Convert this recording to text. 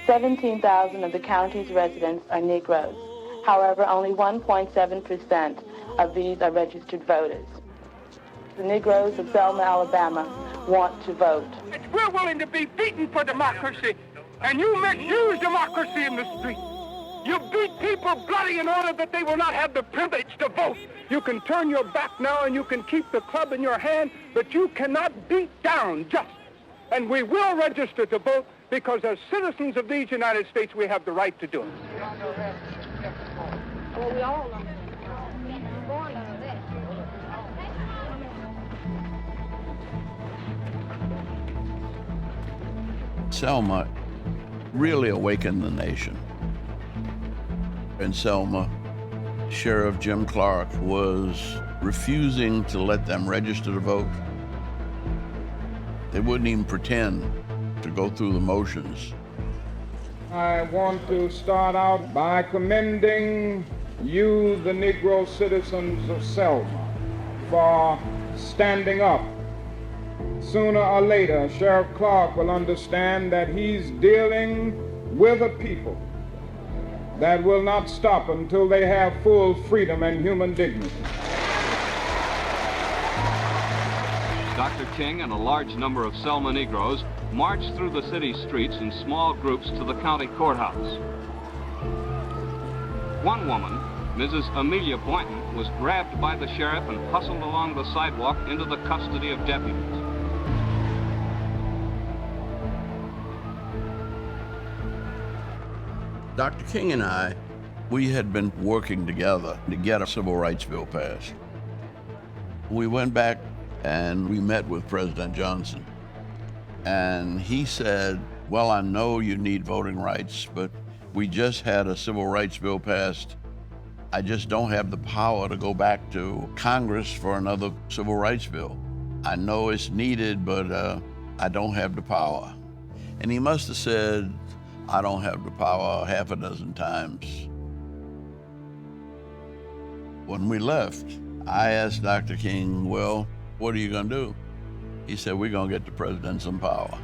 17,000 of the county's residents are Negroes. However, only 1.7% of these are registered voters. The Negroes of Selma, Alabama want to vote. We're willing to be beaten for democracy, and you misuse democracy in the street. You beat people bloody in order that they will not have the privilege to vote. You can turn your back now and you can keep the club in your hand, but you cannot beat down justice. And we will register to vote because as citizens of these United States, we have the right to do it. Selma really awakened the nation. In Selma, Sheriff Jim Clark was refusing to let them register to vote. They wouldn't even pretend to go through the motions. I want to start out by commending you, the Negro citizens of Selma, for standing up. Sooner or later, Sheriff Clark will understand that he's dealing with a people that will not stop until they have full freedom and human dignity. Dr. King and a large number of Selma Negroes marched through the city streets in small groups to the county courthouse. One woman, Mrs. Amelia Boynton, was grabbed by the sheriff and hustled along the sidewalk into the custody of deputies. Dr. King and I, we had been working together to get a civil rights bill passed. We went back and we met with President Johnson. And he said, well, I know you need voting rights, but we just had a civil rights bill passed. I just don't have the power to go back to Congress for another civil rights bill. I know it's needed, but I don't have the power. And he must have said, I don't have the power half a dozen times. When we left, I asked Dr. King, well, what are you gonna do? He said, we're gonna get the president some power.